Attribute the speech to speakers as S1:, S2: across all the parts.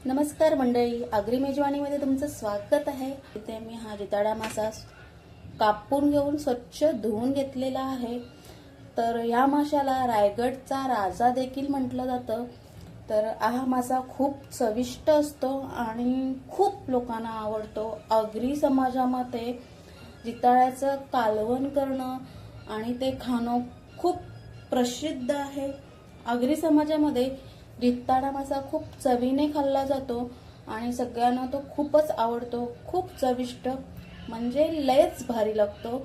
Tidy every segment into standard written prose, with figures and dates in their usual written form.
S1: नमस्कार मंडळी, आगरी मेजवानीमध्ये तुमचं स्वागत आहे। इथे मी हा जिताडा मासा कापून घेऊन स्वच्छ धुवून घेतलेला आहे। तर या माशाला रायगडचा राजा देखील म्हटलं जातं। तर हा मासा खूप चविष्ट असतो आणि खूप लोकांना आवडतो। आगरी समाजामध्ये जिताड्याचं कालवण करणं आणि ते खाणं खूप प्रसिद्ध आहे। आगरी समाजामध्ये जिताडा मासा खूप चवीने खाल्ला जातो आणि सगळ्यांना तो खूपच आवडतो। खूप चविष्ट म्हणजे लयच भारी लागतो।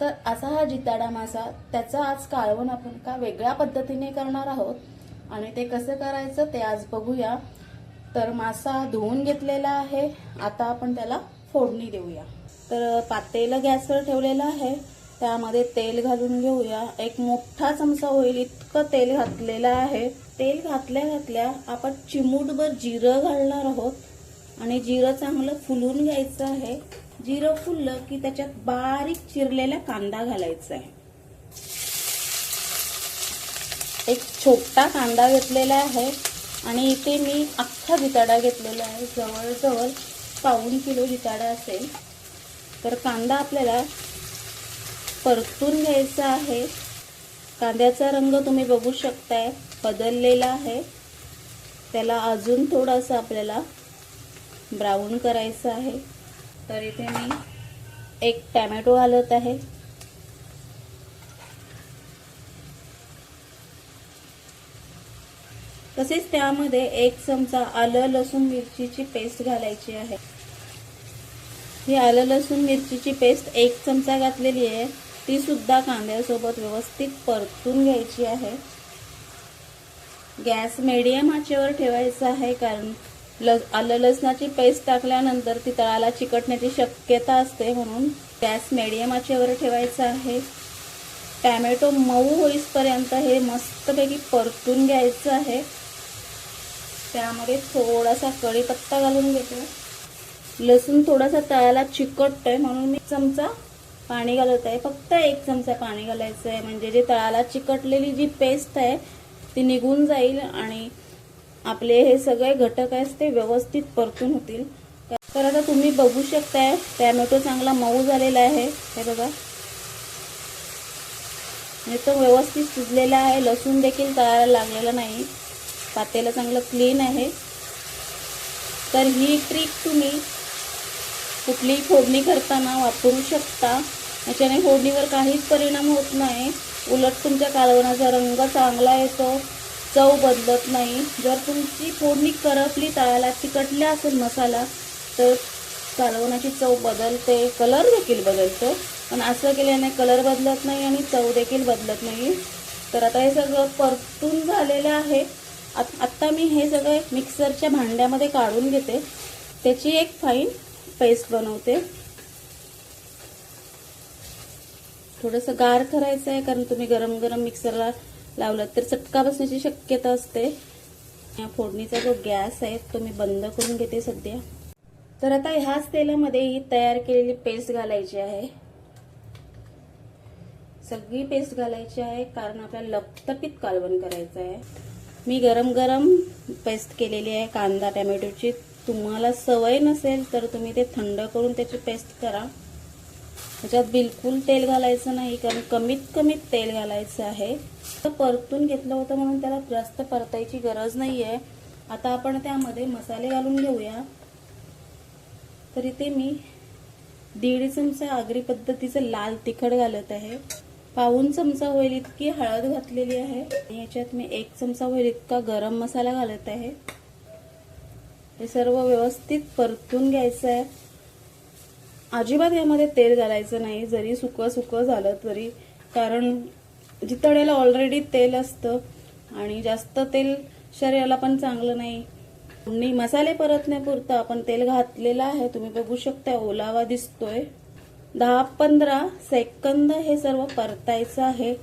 S1: तर असा हा जिताडा मासा, त्याचा आज कालवण आपण का वेगळ्या पद्धतीने करणार आहोत आणि ते कसं करायचं ते आज बघूया। तर मासा धुवून घेतलेला आहे, आता आपण त्याला फोडणी देऊया। तर पातेलं गॅसवर ठेवलेलं आहे, त्यामध्ये तेल घालून घेऊया। एक मोठा चमचा होईल इतकं तेल घातलेलं आहे। तेल घातल्या घातल्या आपण चिमूटभर जिरं घालणार आहोत आणि जिरं चांगलं फुलून घ्यायचं आहे। जिरं फुललं की त्याच्यात बारीक चिरलेला कांदा घालायचा आहे। एक छोटा कांदा घेतलेला आहे आणि इथे मी अख्खा जिताडा घेतलेला आहे, जवळजवळ पाऊण किलो जिताडा असेल। तर कांदा आपल्याला परतून घ्यायचा आहे। कांद्याचा रंग तुम्ही बघू शकताय बदललेला आहे, त्याला अजून थोडंसं आपल्याला ब्राऊन करायचं आहे। तर इथे मी एक टोमॅटो घालत आहे। तसेच त्यामध्ये एक चमचा आलं लसूण मिरचीची पेस्ट घालायची आहे। ही आलं लसूण मिरचीची पेस्ट एक चमचा घातलेली आहे, ती सुद्धा कांद्यासोबत व्यवस्थित परतून घ्यायची आहे। गॅस मीडियम आचेवर ठेवायचा आहे, कारण आलं लसणाची पेस्ट टाकल्यानंतर ती तळाला चिकटण्याची शक्यता असते, म्हणून गॅस मीडियम आचेवर ठेवायचा आहे। टोमॅटो मऊ होईपर्यंत हे मस्तपैकी परतून घ्यायचं आहे। त्यामध्ये थोडासा कढीपत्ता घालून घेतो। लसूण थोडासा तळाला चिकटतोय म्हणून मी चमचा पाणी घालत आहे। फक्त एक चमचा पाणी घालायचं आहे, म्हणजे जे तळाला चिकटलेली जी पेस्ट आहे ती निघून जाईल आणि आपले हे सगळे घटक आहेत ते व्यवस्थित परतून होतील। तर आता तुम्ही बघू शकताय टोमॅटो चांगला मऊ झालेला आहे, हे बघा, आणि तो व्यवस्थित शिजलेला आहे। लसूण देखील तळाला लागलेला नाही, पातेलं चांगलं क्लीन आहे। तर ही ट्रिक तुम्ही कुठलीही फोडणी करताना वापरू शकता, याच्याने फोडणीवर काहीच परिणाम होत नाही, उलट तुमच्या कालवणाचा रंग चांगला येतो, चव बदलत नाही। जर तुमची फोडणी करपली, तळाला चिकटला असेल मसाला, तर कालवणाची चव बदलते, कलर देखील बदलतो। पण असं केल्याने कलर बदलत नाही आणि चव देखील बदलत नाही। तर आता हे सगळं परतून झालेलं आहे। आता मी हे सगळे मिक्सरच्या भांड्यामध्ये काढून घेते, त्याची एक फाईन पेस्ट बनवते। थोडंसं गार करायचं आहे, कारण तुम्ही गरम गरम मिक्सरला लावलं तर चटका बसण्याची शक्यता असते। या फोडणीचा जो गॅस आहे तो मी बंद करून घेते सध्या। तर आता ह्याच तेलामध्ये ही तयार केलेली पेस्ट घालायची आहे, सगळी पेस्ट घालायची आहे, कारण आपल्याला लपतपीत कालवण करायचं आहे। मी गरम गरम पेस्ट केलेली आहे कांदा टोमॅटोची। तुम्हाला सवय नसेल तर तुम्ही ते थंड करून त्याची पेस्ट करा। त्याच्यात बिलकुल तेल घालायचं नाही, कारण कमीत कमीत तेल घालायचं आहे। परतून घेतलं होतं म्हणून त्याला जास्त परतायची गरज नाहीये। आता आपण त्यामध्ये मसाले घालून घेऊया। तर इथे मी 1.5 चमचा आगरी पद्धतीचं लाल तिखट घालत आहे, पाऊण चमचा होईल इतकी हळद घातलेली आहे, आणि याच्यात मी 1 चमचा होईल इतका गरम मसाला घालत आहे। हे सर्व व्यवस्थित परतून घ्यायचं आहे। अजिबात यामध्ये तेल घालायचं नाही, जरी सुकं सुकं झालं तरी, कारण जिताड्याला ऑलरेडी तेल असतं आणि जास्त तेल शरीराला पण चांगलं नाही। मसाले परतण्यापुरतं आपण तेल घातलेलं आहे, तुम्ही बघू शकता ओलावा दिसतोय। 10-15 सेकंद हे सर्व परतायचं आहे।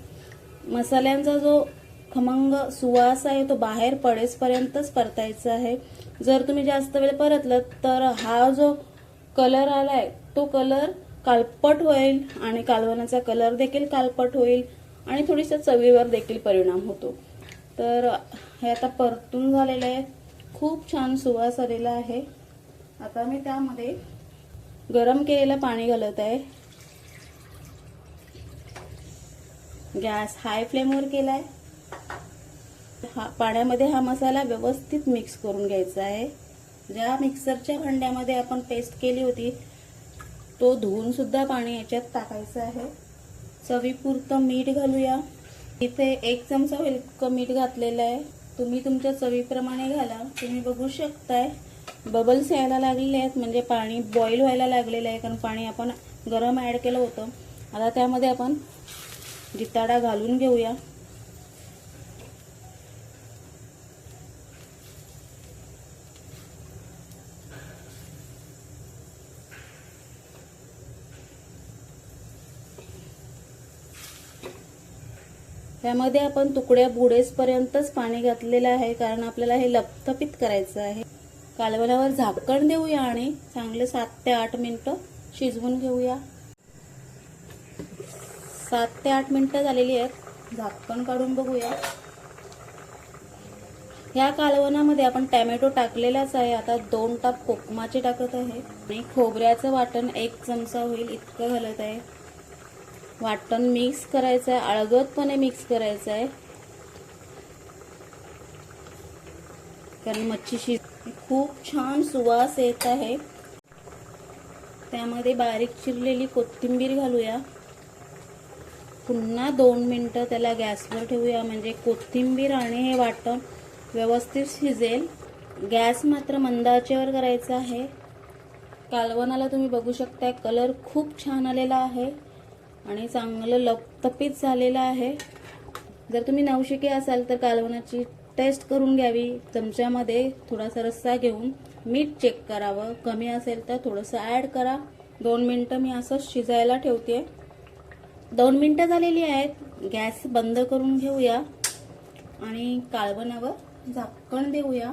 S1: मसाल्यांचा जो खमंग सुवास आहे तो बाहेर पडेपर्यंतच परतायचा आहे। जर तुम्ही जास्त वेळ परतलं तर हा जो कलर आलाय तो कलर काळपट होईल आणि कालवणाचा कलर देखील काळपट होईल आणि थोडीशा चवीवर देखील परिणाम होतो। तर हे आता परतून झालेलं आहे, खूप छान सुवास आलेला आहे. आता मी त्यामध्ये गरम केलेलं पाणी घालत आहे. गॅस हाय फ्लेमवर केलाय. पाण्यामध्ये हा मसाला व्यवस्थित मिक्स करून घ्यायचा आहे. ज्या मिक्सरच्या भांड्यामध्ये आपण पेस्ट केली होती तो धुवून सुद्धा पाणी याच्यात टाकायचं आहे. चवीपुरतं मीठ घालूया. इथे 1 चमचा इतकं मीठ घातलेलं आहे. तुम्ही तुमच्या चवीप्रमाणे घाला. तुम्ही बघू शकताय बबल्स यायला लागलेले आहेत, म्हणजे पाणी बॉईल व्हायला लागलेलं आहे, कारण पाणी आपण गरम ॲड केलं होतं. आता त्यामध्ये आपण जिताडा घालून घेऊया. त्यामध्ये आपण तुकड्या बुडेसपर्यंतच पाणी घातलेलं आहे, कारण आपल्याला हे लपतपीत करायचं आहे. कालवणावर झाकण देऊया आणि चांगले 7 ते 8 मिनिटं शिजवून घेऊया. 7 ते 8 मिनिटं झालेली आहेत. झाकण काढून बघूया. ह्या कालवणामध्ये आपण टॅमॅटो टाकलेलाच आहे. आता 2 टाप कोकमाचे टाकत आहे आणि खोबऱ्याचं वाटण 1 चमचा होईल इतकं घालत आहे. वाटण मिक्स करायचं आहे, अलगदपणे मिक्स करायचं आहे, कारण मच्छी खूप छान सुवास येत आहे. त्यामध्ये बारीक चिरलेली कोथिंबीर घालूया. पुन्हा 2 मिनिटं त्याला गॅसवर ठेवूया, म्हणजे कोथिंबीर आणि हे वाटण व्यवस्थित शिजेल. गॅस मात्र मंद आचेवर करायचा आहे. कालवणाला तुम्ही बघू शकता कलर खूप छान आलेला आहे आणि चांगलं लपतपीत झालेलं आहे. जर तुम्ही नवशिके असाल तर कालवणाची टेस्ट करून घ्यावी. चमच्यामध्ये थोडासा रस्सा घेऊन मीठ चेक करावं. कमी असेल तर थोडंसं ॲड करा. 2 मिनिटं मी असंच शिजायला ठेवते. 2 मिनिटं झालेली आहेत. गॅस बंद करून घेऊया आणि कालवणावर झाकण देऊया.